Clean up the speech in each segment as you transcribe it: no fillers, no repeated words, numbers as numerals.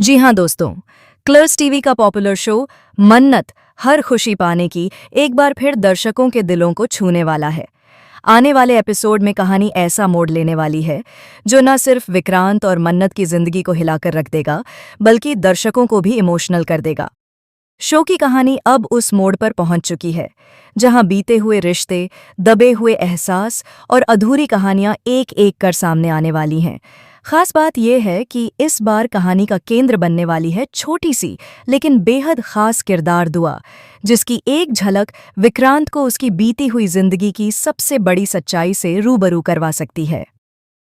जी हाँ दोस्तों, क्लर्स टीवी का पॉपुलर शो मन्नत हर खुशी पाने की एक बार फिर दर्शकों के दिलों को छूने वाला है। आने वाले एपिसोड में कहानी ऐसा मोड़ लेने वाली है जो न सिर्फ विक्रांत और मन्नत की जिंदगी को हिलाकर रख देगा, बल्कि दर्शकों को भी इमोशनल कर देगा। शो की कहानी अब उस मोड़ पर पहुंच चुकी है जहां बीते हुए रिश्ते, दबे हुए एहसास और अधूरी कहानियां एक एक कर सामने आने वाली हैं। खास बात यह है कि इस बार कहानी का केंद्र बनने वाली है छोटी सी लेकिन बेहद खास किरदार दुआ, जिसकी एक झलक विक्रांत को उसकी बीती हुई जिंदगी की सबसे बड़ी सच्चाई से रूबरू करवा सकती है।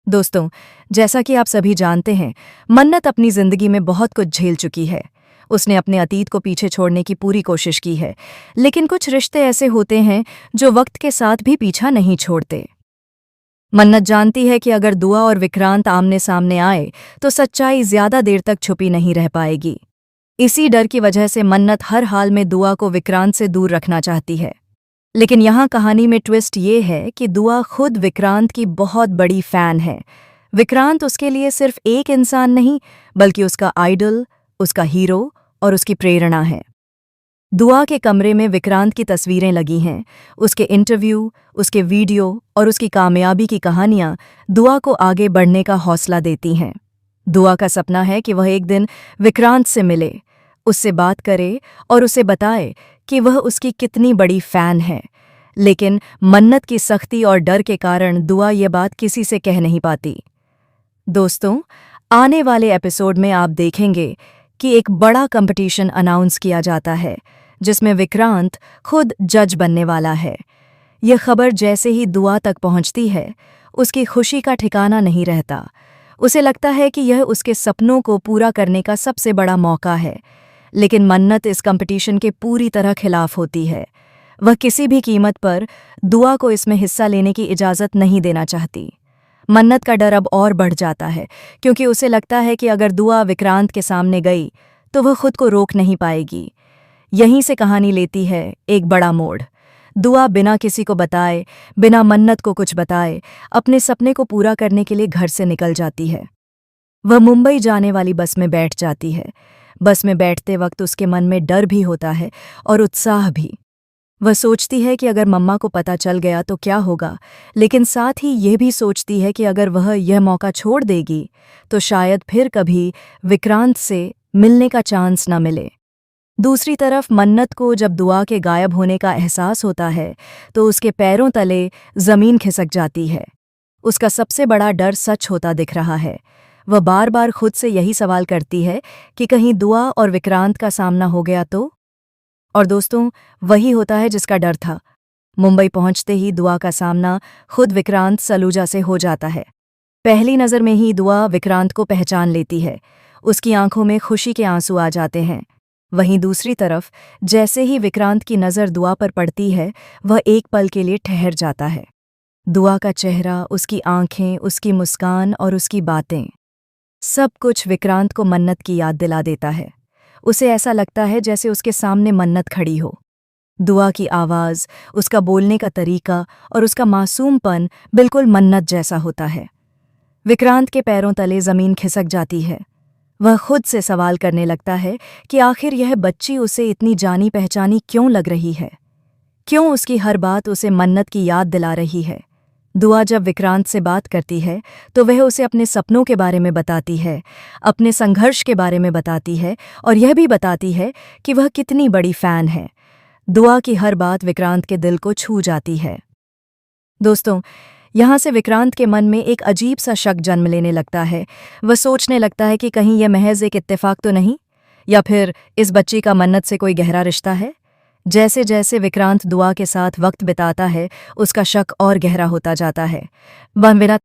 दोस्तों, जैसा कि आप सभी जानते हैं, मन्नत अपनी जिंदगी में बहुत कुछ झेल चुकी है। उसने अपने अतीत को पीछे छोड़ने की पूरी कोशिश की है, लेकिन कुछ रिश्ते ऐसे होते हैं जो वक्त के साथ भी पीछा नहीं छोड़ते। मन्नत जानती है कि अगर दुआ और विक्रांत आमने सामने आए तो सच्चाई ज्यादा देर तक छुपी नहीं रह पाएगी। इसी डर की वजह से मन्नत हर हाल में दुआ को विक्रांत से दूर रखना चाहती है। लेकिन यहाँ कहानी में ट्विस्ट ये है कि दुआ खुद विक्रांत की बहुत बड़ी फैन है। विक्रांत उसके लिए सिर्फ एक इंसान नहीं, बल्कि उसका आइडल, उसका हीरो और उसकी प्रेरणा है। दुआ के कमरे में विक्रांत की तस्वीरें लगी हैं। उसके इंटरव्यू, उसके वीडियो और उसकी कामयाबी की कहानियां दुआ को आगे बढ़ने का हौसला देती हैं। दुआ का सपना है कि वह एक दिन विक्रांत से मिले, उससे बात करे और उसे बताए कि वह उसकी कितनी बड़ी फैन है। लेकिन मन्नत की सख्ती और डर के कारण दुआ ये बात किसी से कह नहीं पाती। दोस्तों, आने वाले एपिसोड में आप देखेंगे कि एक बड़ा कंपटीशन अनाउंस किया जाता है जिसमें विक्रांत खुद जज बनने वाला है। यह खबर जैसे ही दुआ तक पहुंचती है, उसकी खुशी का ठिकाना नहीं रहता। उसे लगता है कि यह उसके सपनों को पूरा करने का सबसे बड़ा मौका है। लेकिन मन्नत इस कंपटीशन के पूरी तरह खिलाफ होती है। वह किसी भी कीमत पर दुआ को इसमें हिस्सा लेने की इजाज़त नहीं देना चाहती। मन्नत का डर अब और बढ़ जाता है, क्योंकि उसे लगता है कि अगर दुआ विक्रांत के सामने गई तो वह खुद को रोक नहीं पाएगी। यहीं से कहानी लेती है एक बड़ा मोड़। दुआ बिना किसी को बताए, बिना मन्नत को कुछ बताए, अपने सपने को पूरा करने के लिए घर से निकल जाती है। वह मुंबई जाने वाली बस में बैठ जाती है। बस में बैठते वक्त उसके मन में डर भी होता है और उत्साह भी। वह सोचती है कि अगर मम्मा को पता चल गया तो क्या होगा, लेकिन साथ ही यह भी सोचती है कि अगर वह यह मौका छोड़ देगी तो शायद फिर कभी विक्रांत से मिलने का चांस न मिले। दूसरी तरफ मन्नत को जब दुआ के गायब होने का एहसास होता है तो उसके पैरों तले जमीन खिसक जाती है। उसका सबसे बड़ा डर सच होता दिख रहा है। वह बार बार खुद से यही सवाल करती है कि कहीं दुआ और विक्रांत का सामना हो गया तो। और दोस्तों, वही होता है जिसका डर था। मुंबई पहुंचते ही दुआ का सामना खुद विक्रांत सलूजा से हो जाता है। पहली नज़र में ही दुआ विक्रांत को पहचान लेती है। उसकी आंखों में खुशी के आंसू आ जाते हैं। वहीं दूसरी तरफ जैसे ही विक्रांत की नज़र दुआ पर पड़ती है, वह एक पल के लिए ठहर जाता है। दुआ का चेहरा, उसकी आंखें, उसकी मुस्कान और उसकी बातें, सब कुछ विक्रांत को मन्नत की याद दिला देता है। उसे ऐसा लगता है जैसे उसके सामने मन्नत खड़ी हो। दुआ की आवाज़, उसका बोलने का तरीका और उसका मासूमपन बिल्कुल मन्नत जैसा होता है। विक्रांत के पैरों तले ज़मीन खिसक जाती है। वह खुद से सवाल करने लगता है कि आखिर यह बच्ची उसे इतनी जानी पहचानी क्यों लग रही है। क्यों उसकी हर बात उसे मन्नत की याद दिला रही है। दुआ जब विक्रांत से बात करती है तो वह उसे अपने सपनों के बारे में बताती है, अपने संघर्ष के बारे में बताती है और यह भी बताती है कि वह कितनी बड़ी फ़ैन है। दुआ की हर बात विक्रांत के दिल को छू जाती है। दोस्तों, यहाँ से विक्रांत के मन में एक अजीब सा शक जन्म लेने लगता है। वह सोचने लगता है कि कहीं यह महज एक इत्तेफाक तो नहीं, या फिर इस बच्ची का मन्नत से कोई गहरा रिश्ता है। जैसे जैसे विक्रांत दुआ के साथ वक्त बिताता है, उसका शक और गहरा होता जाता है। वह बिना